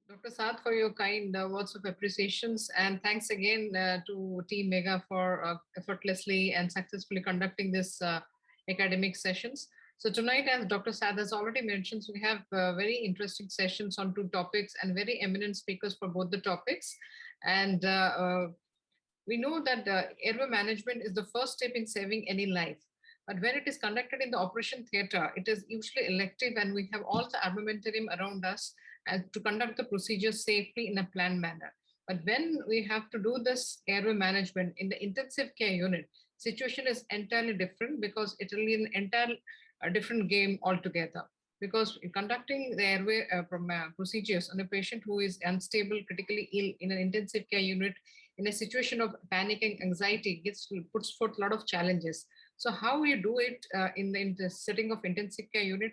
Dr. Saad, for your kind words of appreciations, and thanks again to Team Mega for effortlessly and successfully conducting this academic sessions. So tonight, as Dr. Saad has already mentioned, we have very interesting sessions on two topics and very eminent speakers for both the topics. And we know that airway management is the first step in saving any life. But when it is conducted in the operation theater, it is usually elective and we have all the armamentarium around us and to conduct the procedures safely in a planned manner. But when we have to do this airway management in the intensive care unit, situation is entirely different because it will be an entire different game altogether. Because conducting the airway procedures on a patient who is unstable, critically ill in an intensive care unit in a situation of panic and anxiety puts forth a lot of challenges. So how we do it in the setting of intensive care unit,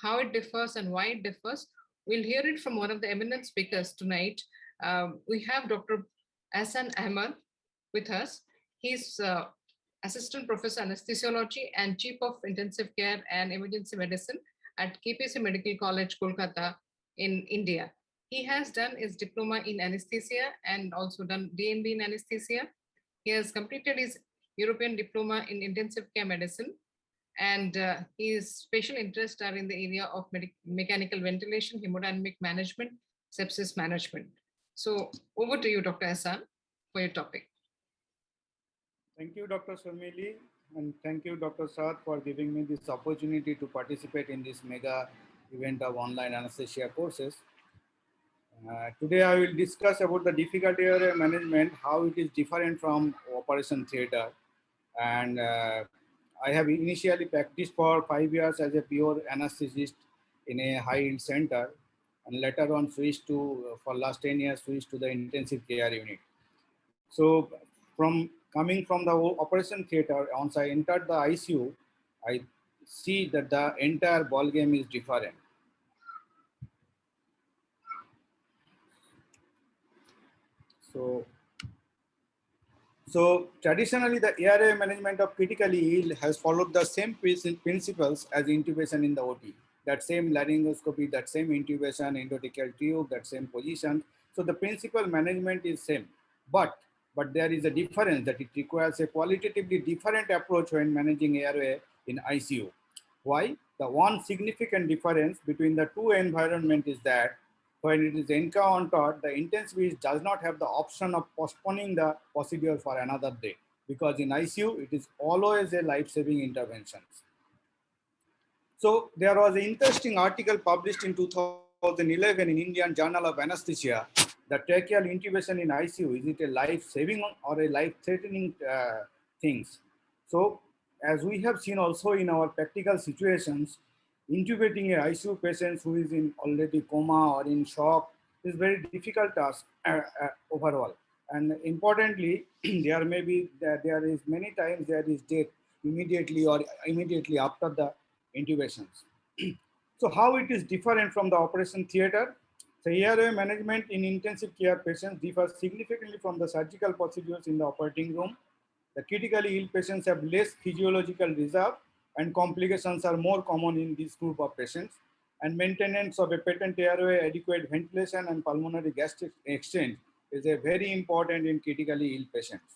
how it differs and why it differs, we'll hear it from one of the eminent speakers tonight. We have Dr. Ahsan Ahmed with us. He's Assistant Professor Anesthesiology and Chief of Intensive Care and Emergency Medicine at KPC Medical College, Kolkata in India. He has done his diploma in anesthesia and also done DNB in anesthesia. He has completed his European diploma in intensive care medicine, and his special interests are in the area of mechanical ventilation, hemodynamic management, sepsis management. So over to you, Dr. Hassan, for your topic. Thank you, Dr. Sharmili, and thank you, Dr. Saad, for giving me this opportunity to participate in this mega event of online anesthesia courses. Today, I will discuss about the difficulty area management, how it is different from operation theater. And I have initially practiced for 5 years as a pure anesthetist in a high-yield center, and later on switched to, for last 10 years, switched to the intensive care unit. So from coming from the operation theater, once I entered the ICU, I see that the entire ball game is different. So traditionally, the airway management of critically ill has followed the same principles as intubation in the OT. That same laryngoscopy, that same intubation, endotracheal tube, that same position. So the principal management is same, but there is a difference that it requires a qualitatively different approach when managing airway in ICU. Why? The one significant difference between the two environments is that when it is encountered, the intensivist does not have the option of postponing the procedure for another day, because in ICU, it is always a life-saving intervention. So there was an interesting article published in 2011 in Indian Journal of Anesthesia that tracheal intubation in ICU, is it a life-saving or a life-threatening things? So as we have seen also in our practical situations, intubating a ICU patient who is in already coma or in shock is very difficult task overall. And importantly, there is many times there is death immediately or immediately after the intubations. So how it is different from the operation theater? So airway management in intensive care patients differs significantly from the surgical procedures in the operating room. The critically ill patients have less physiological reserve and complications are more common in this group of patients. And maintenance of a patent airway, adequate ventilation and pulmonary gas exchange is a very important in critically ill patients.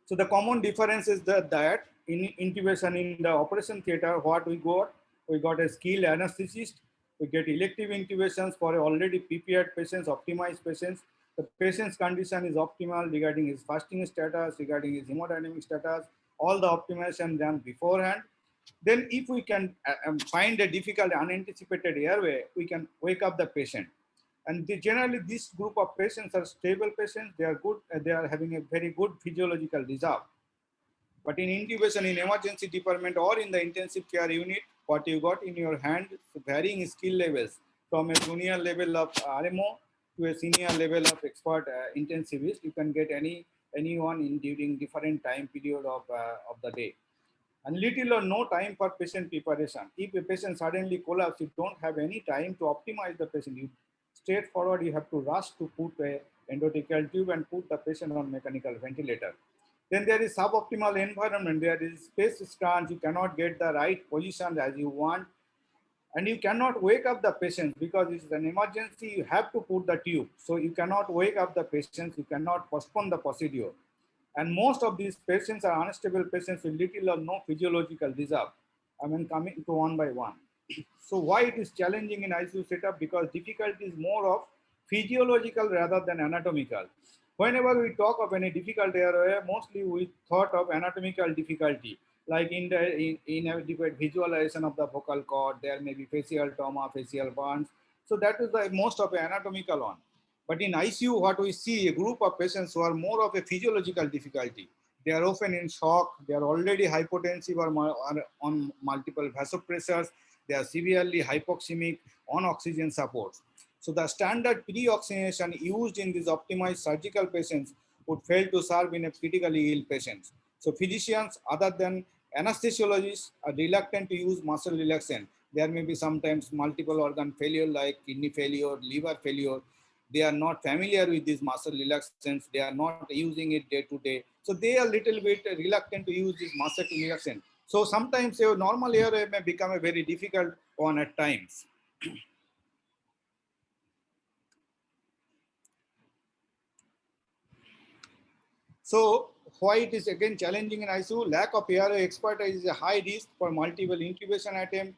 So the common difference is that in intubation in the operation theater, what we got a skilled anesthetist, we get elective intubations for already prepared patients, optimized patients. The patient's condition is optimal regarding his fasting status, regarding his hemodynamic status, all the optimization done beforehand. Then if we can find a difficult unanticipated airway, we can wake up the patient. And generally, this group of patients are stable patients. They are good. They are having a very good physiological reserve. But in intubation, in emergency department, or in the intensive care unit, what you got in your hand, varying skill levels from a junior level of RMO to a senior level of expert intensivist. You can get anyone in during different time period of the day. And little or no time for patient preparation. If a patient suddenly collapses, you don't have any time to optimize the patient. You straightforward, you have to rush to put a endotracheal tube and put the patient on mechanical ventilator. Then there is suboptimal environment. There is space crunch. You cannot get the right position as you want. And you cannot wake up the patient because it's an emergency. You have to put the tube. So you cannot wake up the patients. You cannot postpone the procedure. And most of these patients are unstable patients with little or no physiological reserve. I mean, coming to one by one. So why it is challenging in ICU setup? Because difficulty is more of physiological rather than anatomical. Whenever we talk of any difficult area, mostly we thought of anatomical difficulty, like inadequate visualization of the vocal cord. There may be facial trauma, facial burns. So that is the most of the anatomical one. But in ICU, what we see a group of patients who are more of a physiological difficulty. They are often in shock. They are already hypotensive or are on multiple vasopressors. They are severely hypoxemic on oxygen support. So the standard pre-oxygenation used in these optimized surgical patients would fail to serve in a critically ill patient. So physicians, other than anesthesiologists, are reluctant to use muscle relaxant. There may be sometimes multiple organ failure like kidney failure, liver failure. They are not familiar with these muscle relaxants. They are not using it day to day. So they are a little bit reluctant to use this muscle relaxant. So sometimes a normal airway may become a very difficult one at times. So why it is again challenging in ICU? Lack of airway expertise is a high risk for multiple intubation attempt,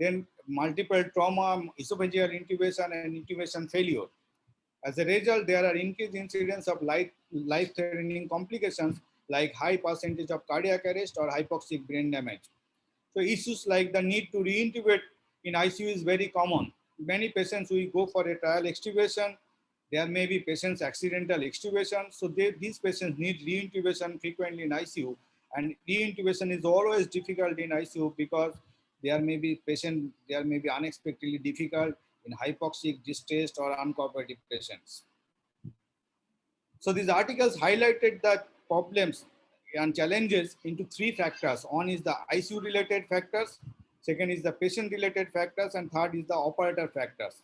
then multiple trauma, esophageal intubation and intubation failure. As a result, there are increased incidence of life-threatening complications like high percentage of cardiac arrest or hypoxic brain damage. So issues like the need to re-intubate in ICU is very common. Many patients will go for a trial extubation. There may be patients accidental extubation. So these patients need re-intubation frequently in ICU. And re-intubation is always difficult in ICU because there may be unexpectedly difficult in hypoxic, distressed, or uncooperative patients. So these articles highlighted the problems and challenges into three factors. One is the ICU related factors, second is the patient related factors, and third is the operator factors.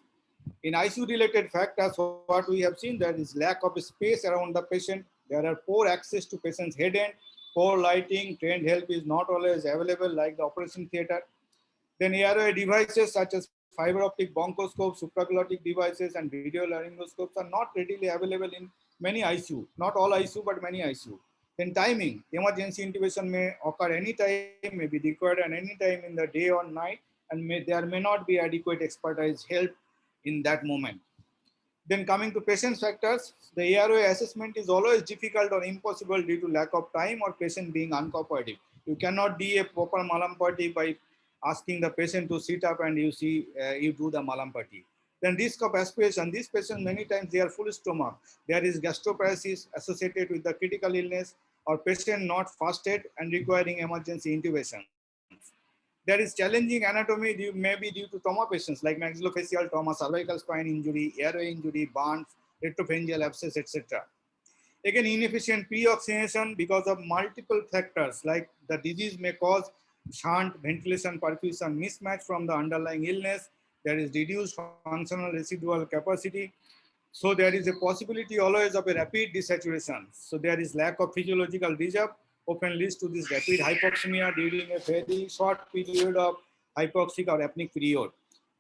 In ICU related factors, what we have seen, there is lack of space around the patient. There are poor access to patient's head end, poor lighting, trained help is not always available like the operation theater. Then airway devices such as fiber optic bronchoscopes, supraglottic devices, and video laryngoscopes are not readily available in many ICU, not all ICU, but many ICU. Then timing, emergency intubation may occur anytime, may be required at any time in the day or night, and there may not be adequate expertise help in that moment. Then coming to patient factors, the airway assessment is always difficult or impossible due to lack of time or patient being uncooperative. You cannot do a proper Malampati by asking the patient to sit up and you do the Malampati. Then risk of aspiration. These patients many times they are full stomach. There is gastroparesis associated with the critical illness or patient not fasted and requiring emergency intubation. There is challenging anatomy maybe due to trauma patients like maxillofacial trauma, cervical spine injury, airway injury, burns, retropharyngeal abscess, etc. Again, inefficient pre-oxygenation because of multiple factors like the disease may cause shunt, ventilation, perfusion mismatch from the underlying illness. There is reduced functional residual capacity. So there is a possibility always of a rapid desaturation. So there is lack of physiological reserve, often leads to this rapid hypoxemia during a very short period of hypoxic or apneic period.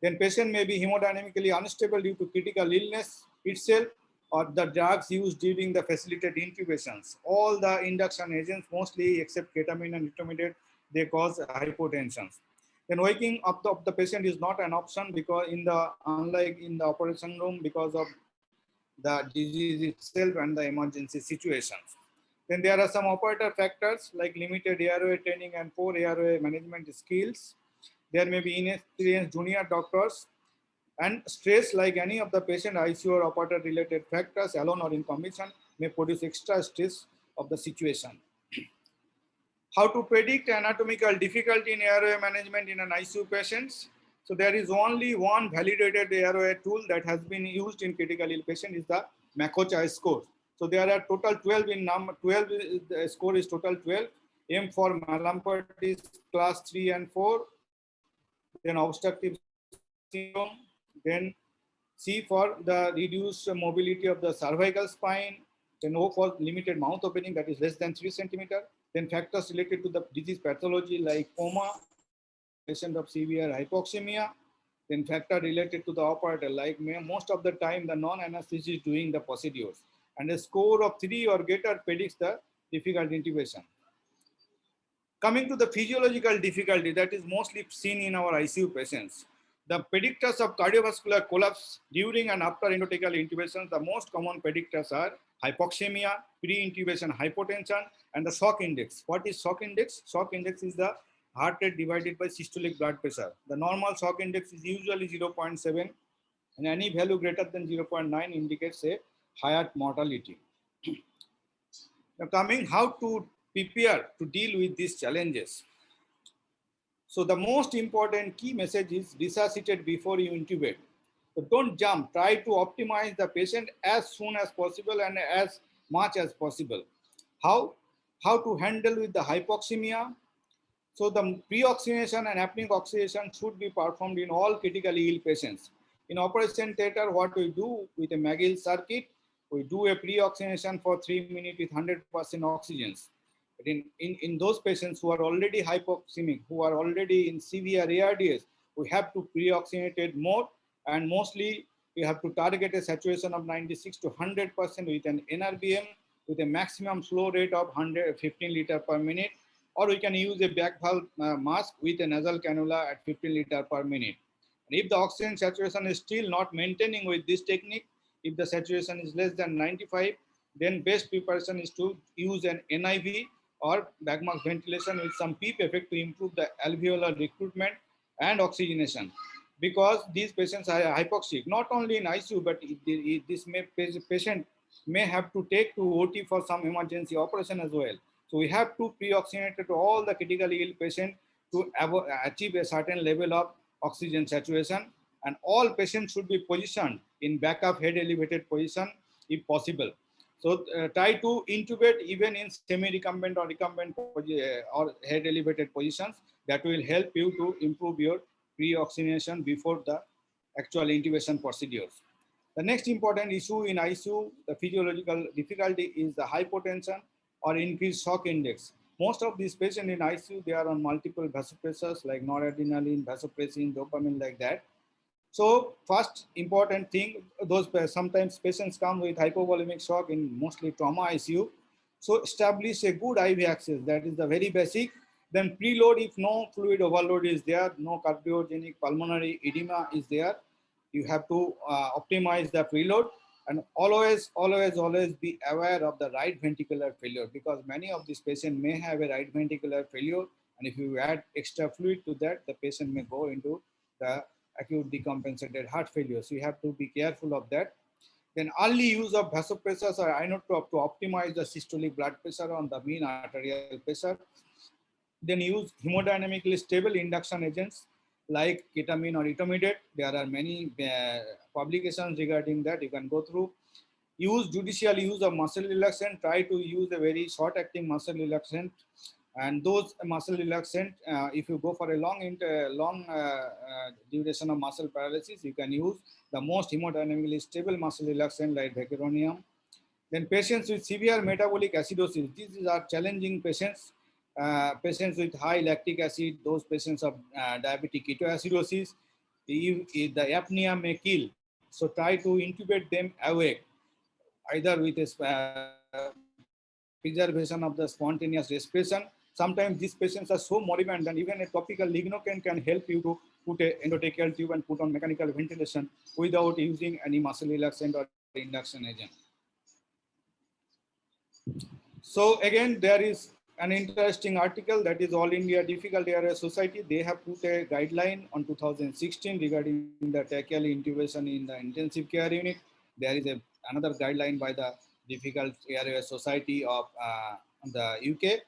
Then patient may be hemodynamically unstable due to critical illness itself or the drugs used during the facilitated intubations. All the induction agents, mostly except ketamine and intermediate, they cause hypotension. Then waking up of the patient is not an option because unlike in the operation room because of the disease itself and the emergency situations. Then there are some operator factors like limited airway training and poor airway management skills. There may be inexperienced junior doctors and stress like any of the patient ICU or operator related factors alone or in combination may produce extra stress of the situation. How to predict anatomical difficulty in airway management in an ICU patients? So there is only one validated airway tool that has been used in critical ill patient is the Macocha score. So there are total 12 in number, 12 the score is total 12. M for Malampati is class 3 and 4. Then obstructive syndrome. Then C for the reduced mobility of the cervical spine. Then O for limited mouth opening that is less than 3 centimeter. Then factors related to the disease pathology like coma, patient of severe hypoxemia, then factor related to the operator, like most of the time the non-anesthetist is doing the procedures, and a score of 3 or greater predicts the difficult intubation. Coming to the physiological difficulty that is mostly seen in our ICU patients, the predictors of cardiovascular collapse during and after endotracheal intubation, the most common predictors are hypoxemia, pre-intubation hypotension, and the shock index. What is shock index? Shock index is the heart rate divided by systolic blood pressure. The normal shock index is usually 0.7, and any value greater than 0.9 indicates a higher mortality. Now coming how to prepare to deal with these challenges. So the most important key message is resuscitate before you intubate. So don't jump, try to optimize the patient as soon as possible and as much as possible. How to handle with the hypoxemia? So the pre-oxygenation and apneic oxygenation should be performed in all critically ill patients. In operation theater, what we do with a McGill circuit, we do a pre-oxygenation for 3 minutes with 100% oxygen. But in those patients who are already hypoxemic, who are already in severe ARDS, we have to pre-oxygenate more, and mostly we have to target a saturation of 96 to 100% with an NRBM with a maximum flow rate of 115 liters per minute, or we can use a back valve mask with a nasal cannula at 15 liters per minute. And if the oxygen saturation is still not maintaining with this technique, if the saturation is less than 95, then best preparation is to use an NIV or back mask ventilation with some PEEP effect to improve the alveolar recruitment and oxygenation. Because these patients are hypoxic, not only in ICU, but this patient may have to take to OT for some emergency operation as well. So we have to pre-oxygenate to all the critically ill patients to achieve a certain level of oxygen saturation, and all patients should be positioned in backup head elevated position if possible. So try to intubate even in semi-recumbent or recumbent or head elevated positions. That will help you to improve your pre-oxygenation before the actual intubation procedures. The next important issue in ICU, the physiological difficulty, is the hypotension or increased shock index. Most of these patients in ICU, they are on multiple vasopressors like noradrenaline, vasopressin, dopamine, like that. So first important thing, those sometimes patients come with hypovolemic shock in mostly trauma ICU. So establish a good IV access, that is the very basic. Then preload if no fluid overload is there, no cardiogenic pulmonary edema is there. You have to optimize the preload, and always be aware of the right ventricular failure, because many of these patients may have a right ventricular failure, and if you add extra fluid to that, the patient may go into the acute decompensated heart failure. So you have to be careful of that. Then early use of vasopressors or inotrope to optimize the systolic blood pressure on the mean arterial pressure. Then use hemodynamically stable induction agents like ketamine or etomidate. There are many publications regarding that, you can go through. Use judicial use of muscle relaxant. Try to use a very short acting muscle relaxant, and those muscle relaxant, if you go for a long duration of muscle paralysis, you can use the most hemodynamically stable muscle relaxant like vecuronium. Then patients with severe metabolic acidosis, these are challenging patients. Patients with high lactic acid, those patients of diabetic ketoacidosis, the apnea may kill. So try to intubate them awake, either with a preservation of the spontaneous respiration. Sometimes these patients are so moribund, and even a topical lignocaine can help you to put an endotracheal tube and put on mechanical ventilation without using any muscle relaxant or induction agent. So again, there is an interesting article, that is All India Difficult Airway Society. They have put a guideline on 2016 regarding the tracheal intubation in the intensive care unit. There is another guideline by the Difficult Airway Society of the UK.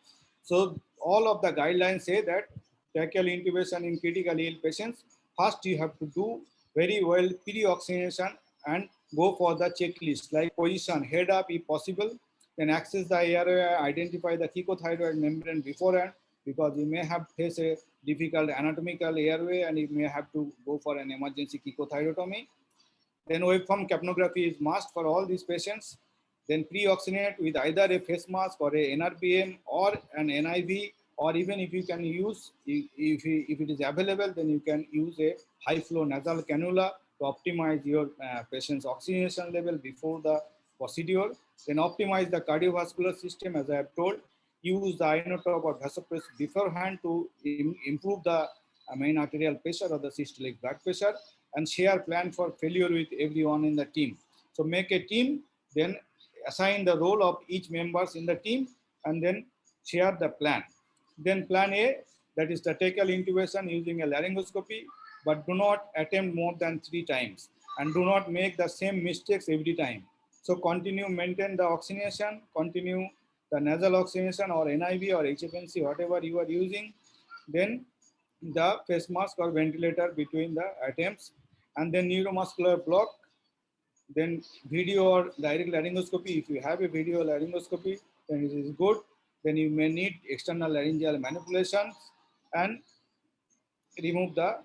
So all of the guidelines say that tracheal intubation in critically ill patients, first you have to do very well pre-oxygenation and go for the checklist like position, head up if possible. Then access the airway, identify the chicothyroid membrane beforehand, because you may have face a difficult anatomical airway and you may have to go for an emergency chicothyrotomy. Then waveform capnography is must for all these patients. Then pre-oxygenate with either a face mask or a NRBM or an NIV or even if you can use, if it is available, then you can use a high flow nasal cannula to optimize your patient's oxygenation level before the procedure. Then optimize the cardiovascular system, as I have told. Use the inotrope or vasopressor beforehand to improve the main arterial pressure or the systolic blood pressure, and share plan for failure with everyone in the team. So make a team, then assign the role of each members in the team, and then share the plan. Then plan A, that is the tracheal intubation using a laryngoscopy, but do not attempt more than 3 times, and do not make the same mistakes every time. So continue, maintain the oxygenation, continue the nasal oxygenation or NIV or HFNC, whatever you are using. Then the face mask or ventilator between the attempts, and then neuromuscular block, then video or direct laryngoscopy. If you have a video laryngoscopy, then it is good. Then you may need external laryngeal manipulations and remove the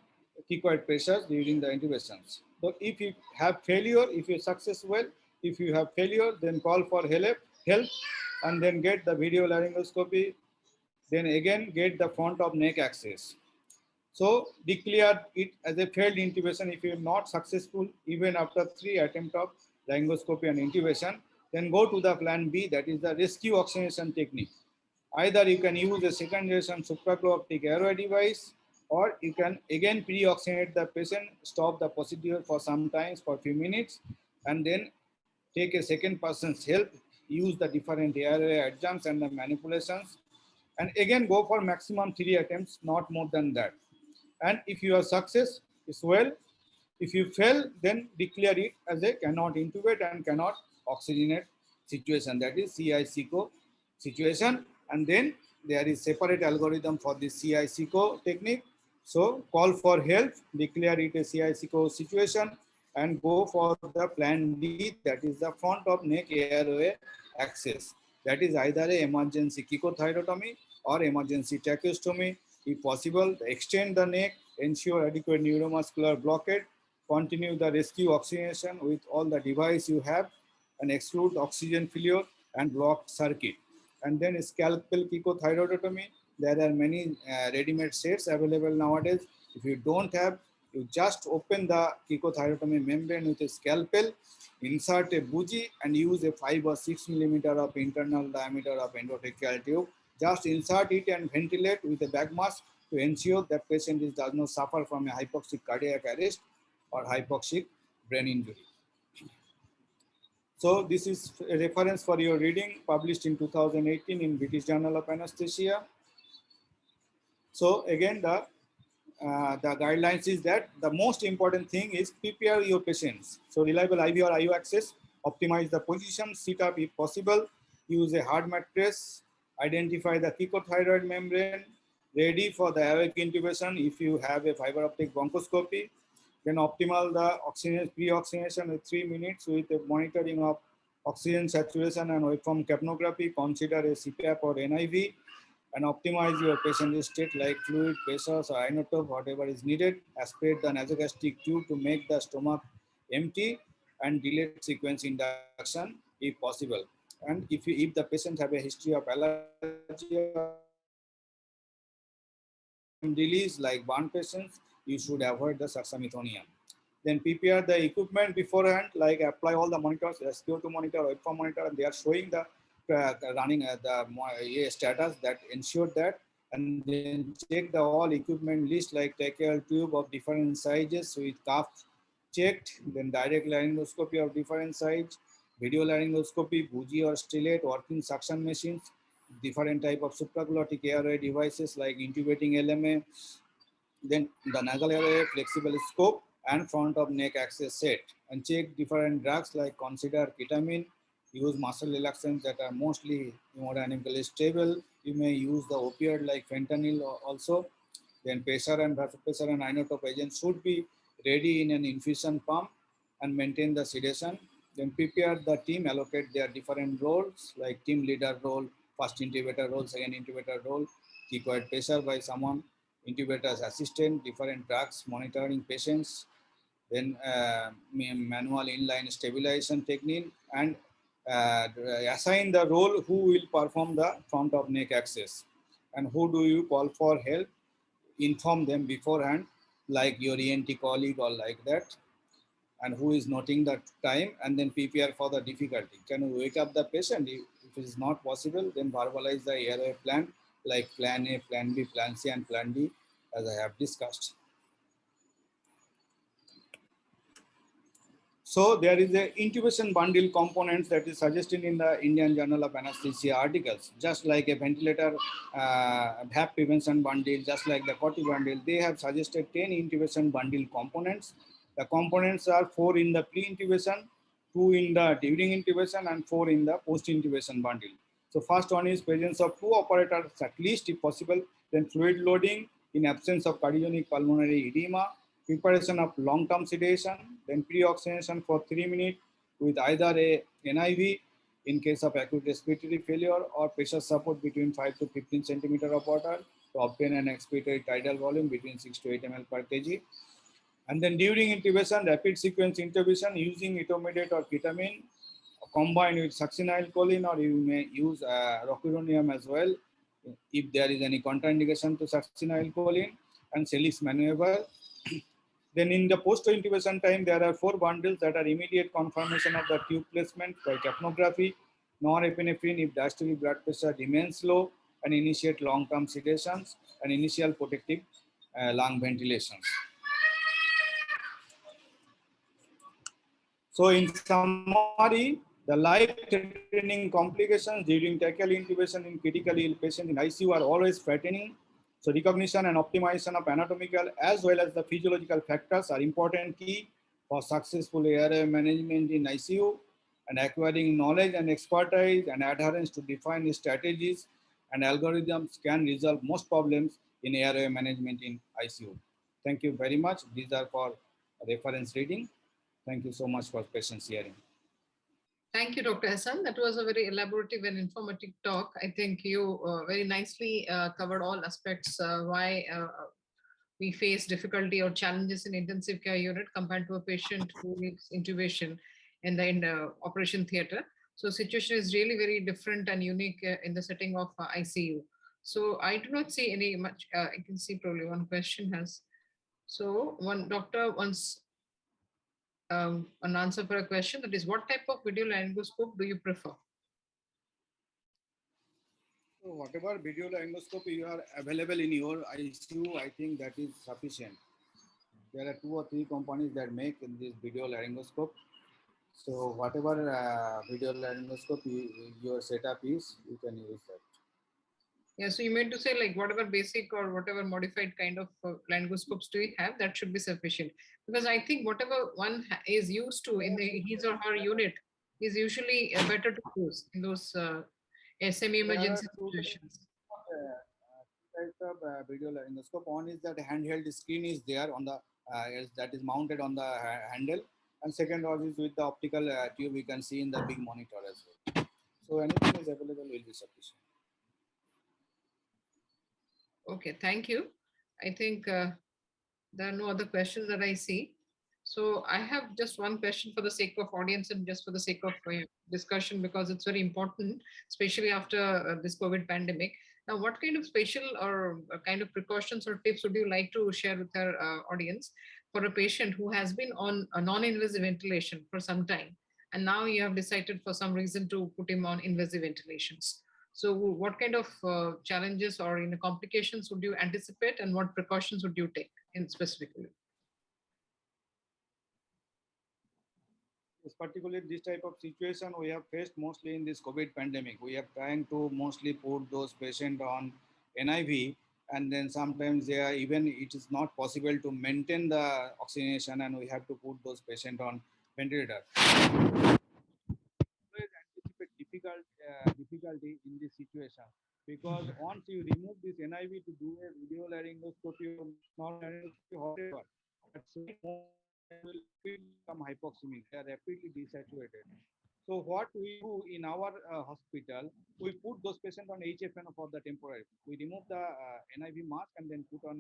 cricoid pressures during the intubations. So if you have failure, if you success well, if you have failure, then call for help, and then get the video laryngoscopy. Then again get the front of neck access. So declare it as a failed intubation if you are not successful even after 3 attempts of laryngoscopy and intubation. Then go to the plan B, that is the rescue oxygenation technique. Either you can use a second generation supraglottic airway device, or you can again pre-oxygenate the patient, stop the procedure for some times for a few minutes, and then take a second person's help, use the different airway adjuncts and the manipulations, and again go for maximum 3 attempts, not more than that. And if you are success, it's well. If you fail, then declare it as a cannot intubate and cannot oxygenate situation, that is CI-CICO situation. And then there is separate algorithm for the CI-CICO technique. So call for help, declare it a CI-CICO situation, and go for the plan D, that is the front of neck airway access. That is either a emergency kykothyrotomy or emergency tracheostomy. If possible, extend the neck, ensure adequate neuromuscular blockade, continue the rescue oxygenation with all the device you have, and exclude oxygen failure and blocked circuit. And then scalpel kykothyroidotomy. There are many ready-made sets available nowadays. If you don't have, you just open the kykothyrotomy membrane with a scalpel, insert a bougie, and use a 5 or 6 millimeter of internal diameter of endotracheal tube. Just insert it and ventilate with a bag mask to ensure that patient does not suffer from a hypoxic cardiac arrest or hypoxic brain injury. So this is a reference for your reading, published in 2018 in British Journal of Anesthesia. So again, the guidelines is that the most important thing is prepare your patients. So reliable IV or IO access, optimize the position, sit up if possible, use a hard mattress, identify the kykothyroid membrane, ready for the airway intubation if you have a fiber optic bronchoscopy. Then optimal the oxygen, pre-oxygenation with 3 minutes with a monitoring of oxygen saturation and waveform capnography. Consider a CPAP or NIV, and optimize your patient state like fluid, pressures, or inotrope, whatever is needed. Aspirate the nasogastric tube to make the stomach empty, and delete sequence induction if possible. And if the patient have a history of allergy release like burn patients, you should avoid the succinylcholine. Then prepare the equipment beforehand, like apply all the monitors, SpO2 monitor, waveform monitor, and they are showing the running the status that ensure that, and then check the all equipment list like tracheal tube of different sizes with cuff checked, then direct laryngoscopy of different size, video laryngoscopy, bougie or stellate, working suction machines, different type of supraglottic airway devices like intubating LMA, then the nasal airway, flexible scope, and front of neck access set. And check different drugs like consider ketamine, use muscle relaxants that are mostly hemodynamically stable. You may use the opioid like fentanyl also. Then pressure and vasopressor and inotrope agents should be ready in an infusion pump, and maintain the sedation. Then prepare the team, allocate their different roles like team leader role, first intubator role, second intubator role, cricoid pressure by someone, intubator's assistant, different drugs, monitoring patients, then manual inline stabilization technique, and assign the role who will perform the front of neck access. and who do you call for help? Inform them beforehand, like your ENT colleague or like that, and who is noting the time, and then prepare for the difficulty. Can you wake up the patient? If it is not possible, then verbalize the airway plan, like plan A, plan B, plan C, and plan D, as I have discussed. So there is a intubation bundle components that is suggested in the Indian Journal of Anesthesia articles, just like a ventilator VAP prevention bundle, just like the COTI bundle. They have suggested 10 intubation bundle components. The components are 4 in the pre-intubation, 2 in the during intubation, and 4 in the post-intubation bundle. So first one is presence of 2 operators at least if possible, then fluid loading in absence of cardiogenic pulmonary edema, preparation of long-term sedation, then pre-oxygenation for 3 minutes with either a NIV in case of acute respiratory failure or pressure support between 5 to 15 centimeter of water to obtain an expiratory tidal volume between 6 to 8 ml per kg. And then during intubation, rapid sequence intubation using etomidate or ketamine combined with succinylcholine, or you may use rocuronium as well if there is any contraindication to succinylcholine, and Salix maneuver. Then in the post-intubation time, there are 4 bundles that are immediate confirmation of the tube placement by capnography, norepinephrine if diastolic blood pressure remains low, and initiate long-term sedations and initial protective lung ventilations. So in summary, the life-threatening complications during tracheal intubation in critically ill patients in ICU are always frightening. So recognition and optimization of anatomical as well as the physiological factors are important key for successful airway management in ICU, and acquiring knowledge and expertise and adherence to define strategies and algorithms can resolve most problems in airway management in ICU. Thank you very much. These are for reference reading. Thank you so much for patience hearing. Thank you, Dr. Hassan. That was a very elaborative and informative talk. I think you very nicely covered all aspects why we face difficulty or challenges in intensive care unit compared to a patient who needs intubation in the operation theater. So situation is really very different and unique in the setting of ICU. So I do not see any much, I can see probably one question has. So one doctor wants an answer for a question, that is, what type of video laryngoscope do you prefer? So whatever video laryngoscopy you are available in your ICU, I think that is sufficient. There are 2 or 3 companies that make this video laryngoscope. So whatever video laryngoscope your setup is, you can use that. Yeah, so you meant to say like whatever basic or whatever modified kind of laryngoscopes do you have, that should be sufficient. Because I think whatever one is used to in his or her unit is usually better to use in those semi-emergency situations. Types of video laryngoscope. One is that handheld screen is there on the that is mounted on the handle, and second one is with the optical tube we can see in the big monitor as well. So anything is available will be sufficient. Okay, thank you. I think there are no other questions that I see. So I have just one question for the sake of audience and just for the sake of discussion, because it's very important, especially after this COVID pandemic. Now, what kind of special or kind of precautions or tips would you like to share with our audience for a patient who has been on a non-invasive ventilation for some time, and now you have decided for some reason to put him on invasive ventilations? So what kind of challenges or complications would you anticipate, and what precautions would you take in specifically? Yes, particularly this type of situation we have faced mostly in this COVID pandemic. We are trying to mostly put those patients on NIV, and then sometimes they are, even it is not possible to maintain the oxygenation, and we have to put those patients on ventilator. Always anticipate difficulty in this situation, because once you remove this NIV to do a video laryngoscopy or small laryngoscopy, whatever, at some point will become hypoxemic. They are rapidly desaturated. So what we do in our hospital, we put those patients on HFNO for the temporary. We remove the NIV mask and then put on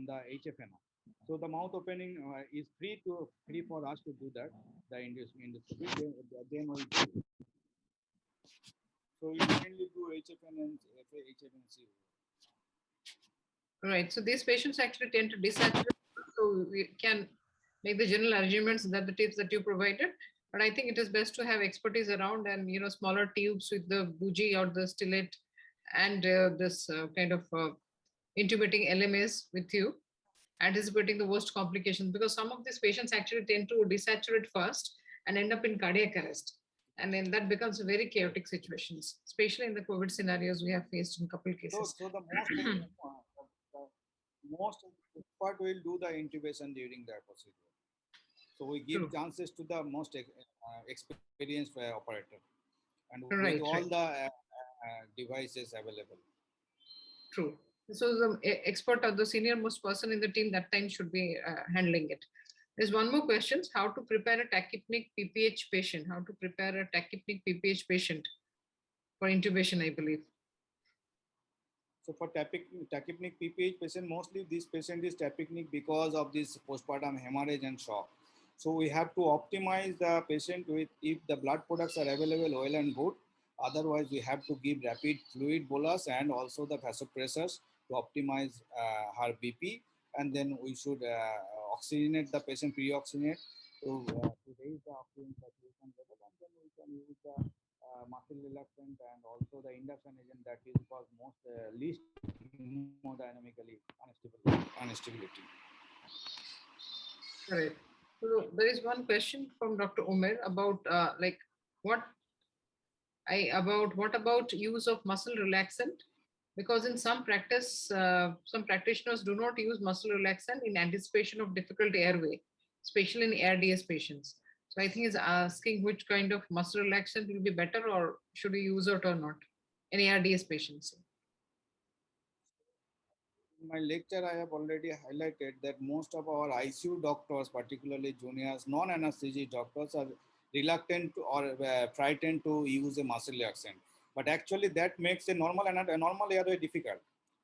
the HFNO. So the mouth opening is free for us to do that. The endoscopy. Then we do. So we mainly do HFN and HFNC. Right. So these patients actually tend to desaturate. So we can make the general arguments that the tips that you provided. But I think it is best to have expertise around and smaller tubes with the bougie or the stillet and this kind of intubating LMS with you, anticipating the worst complications, because some of these patients actually tend to desaturate first and end up in cardiac arrest. And then that becomes very chaotic situations, especially in the COVID scenarios we have faced in couple So, cases. so the most expert will do the intubation during the procedure. So we give True. chances to the most experienced operator, and with Right, all right. the devices available. True. So the expert or the senior most person in the team that time should be handling it. There's one more question: how to prepare a tachypneic PPH patient? How to prepare a tachypneic PPH patient for intubation, I believe. So for tachypneic PPH patient, mostly this patient is tachypneic because of this postpartum hemorrhage and shock. So we have to optimize the patient with, if the blood products are available, well and good. Otherwise, we have to give rapid fluid bolus and also the vasopressors to optimize her BP. And then we should oxygenate the patient, pre-oxygenate to raise the oxygen saturation level. And then we can use the muscle relaxant and also the induction agent that is cause most least hemodynamically instability. Correct. So there is one question from Dr. Umer about like what what about use of muscle relaxant? Because in some practice, some practitioners do not use muscle relaxant in anticipation of difficult airway, especially in ARDS patients. So I think he's asking which kind of muscle relaxant will be better, or should we use it or not in ARDS patients? In my lecture, I have already highlighted that most of our ICU doctors, particularly juniors, non-anesthesia doctors, are reluctant to, or frightened to use a muscle relaxant. But actually, that makes a normal airway difficult.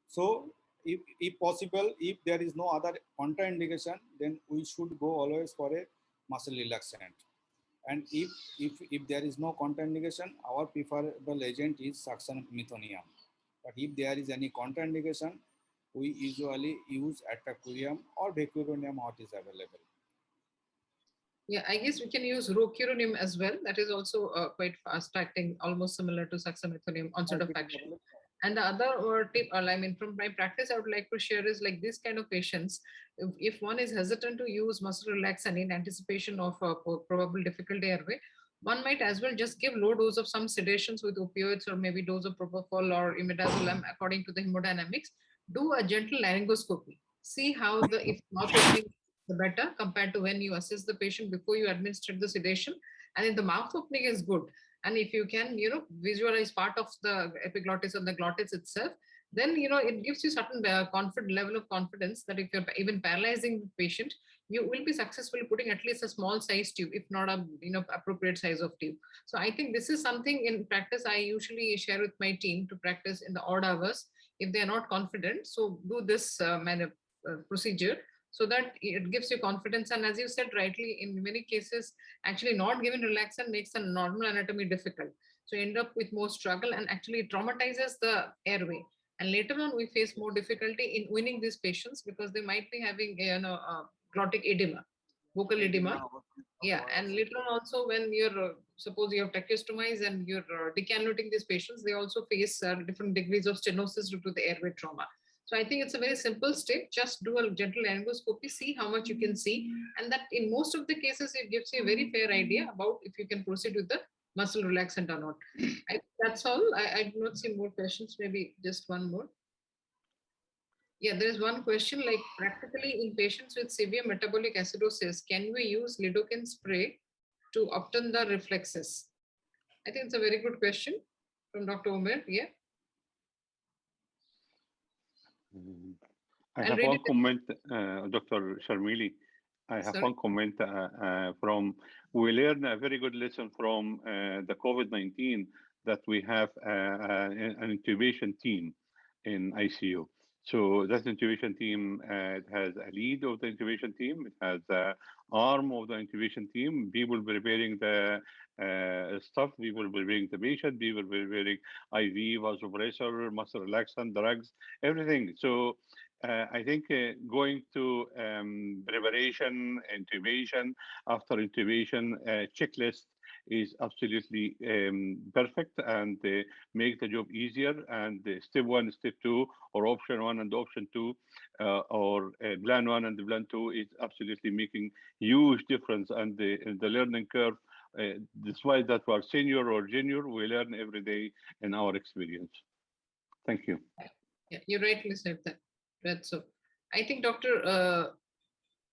So, if possible, if there is no other contraindication, then we should go always for a muscle relaxant. And if there is no contraindication, our preferable agent is suction methonium. But if there is any contraindication, we usually use atacurium or vecuronium, what is available. Yeah, I guess we can use rocuronium as well. That is also quite fast acting, almost similar to succinylcholine onset of action. And the other tip, I mean, from my practice, I would like to share is like this kind of patients, if one is hesitant to use muscle relaxant in anticipation of a probable difficult airway, one might as well just give low dose of some sedations with opioids or maybe dose of propofol or imidazolam according to the hemodynamics. Do a gentle laryngoscopy. See how the if mouth opening the better compared to when you assess the patient before you administer the sedation. And if the mouth opening is good, and if you can visualize part of the epiglottis or the glottis itself, then it gives you certain confident level of confidence that if you're even paralyzing the patient, you will be successfully putting at least a small size tube, if not a appropriate size of tube. So I think this is something in practice I usually share with my team to practice in the odd hours if they are not confident. So do this procedure so that it gives you confidence. And as you said rightly, in many cases, actually not giving relaxant makes the normal anatomy difficult. So you end up with more struggle and actually traumatizes the airway. And later on, we face more difficulty in winning these patients because they might be having glottic edema, vocal edema. Yeah, and later on also when you're suppose you have tracheostomies and you're decannulating these patients, they also face different degrees of stenosis due to the airway trauma. So I think it's a very simple step. Just do a gentle laryngoscopy, see how much you can see, and that in most of the cases it gives you a very fair idea about if you can proceed with the muscle relaxant or not. That's all. I do not see more questions. Maybe just one more. Yeah, there is one question like practically in patients with severe metabolic acidosis, can we use lidocaine spray to obtain the reflexes? I think it's a very good question from Dr. Omer. Yeah, Mm. I I'll have read one it. comment, Dr. Sharmili. I have Sorry. one comment from, we learned a very good lesson from the COVID-19 that we have an intubation team in ICU. So that intubation team, it has a lead of the intubation team. It has the arm of the intubation team, people preparing the stuff, people preparing the patient, people preparing IV, vasopressor, muscle relaxant, drugs, everything. So I think going to preparation, intubation, after intubation checklist is absolutely perfect and make the job easier. And step one, step two, or option one and option two, or plan one and plan two is absolutely making huge difference. And the learning curve, despite that we're senior or junior, we learn every day in our experience. Thank you. Yeah, you rightly said that. That's so. I think Dr.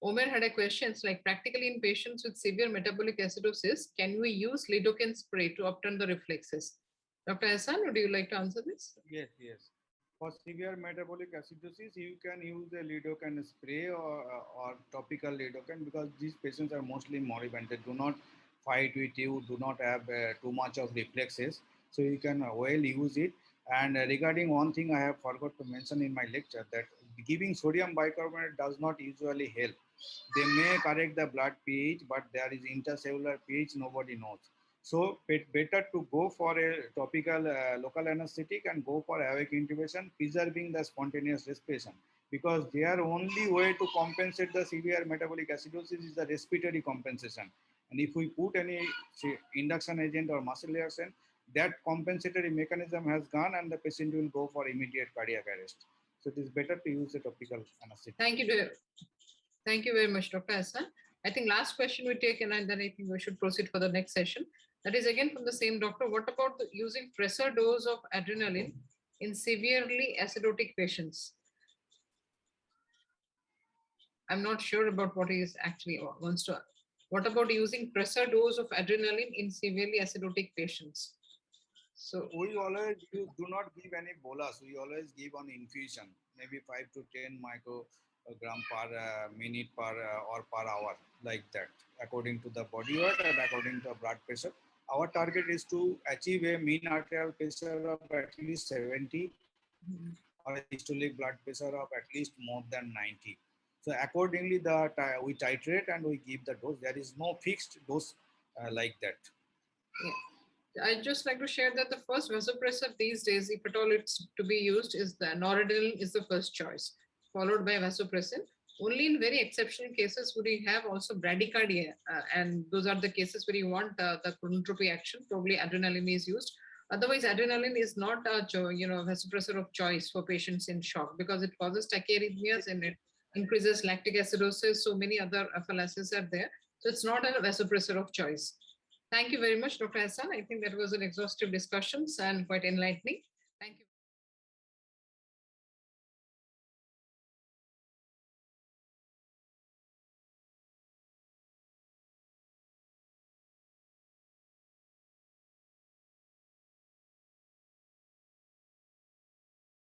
Omer had a question. It's like practically in patients with severe metabolic acidosis, can we use lidocaine spray to upturn the reflexes? Dr. Hassan, would you like to answer this? Yes, yes. For severe metabolic acidosis, you can use a lidocaine spray or topical lidocaine, because these patients are mostly moribund. They do not fight with you, do not have too much of reflexes. So you can well use it. And regarding one thing I have forgot to mention in my lecture, that giving sodium bicarbonate does not usually help. They may correct the blood pH, but there is intercellular pH nobody knows. So better to go for a topical local anesthetic and go for awake intubation, preserving the spontaneous respiration, because their only way to compensate the severe metabolic acidosis is the respiratory compensation. And if we put any induction agent or muscle relaxant, that compensatory mechanism has gone and the patient will go for immediate cardiac arrest. So it is better to use a topical anesthetic. Thank you. Thank you very much, Dr. Hassan. I think last question we take, and then I think we should proceed for the next session. That is again from the same doctor. What about using pressor dose of adrenaline in severely acidotic patients? I'm not sure about what he is actually wants to. What about using pressor dose of adrenaline in severely acidotic patients? So we always do not give any bolus. We always give on infusion, maybe 5 to 10 microgram per minute per or per hour, like that, according to the body weight and according to blood pressure. Our target is to achieve a mean arterial pressure of at least 70 or a systolic blood pressure of at least more than 90. So accordingly, we titrate and we give the dose. There is no fixed dose like that. Yeah. I'd just like to share that the first vasopressor these days, if at all it's to be used, is the noradrenaline is the first choice, followed by vasopressin. Only in very exceptional cases would you have also bradycardia, and those are the cases where you want the chronotropy action. Probably adrenaline is used. Otherwise, adrenaline is not a vasopressor of choice for patients in shock, because it causes tachyarrhythmias and it increases lactic acidosis. So many other fallacies are there. So it's not a vasopressor of choice. Thank you very much, Dr. Hassan. I think that was an exhaustive discussion and quite enlightening.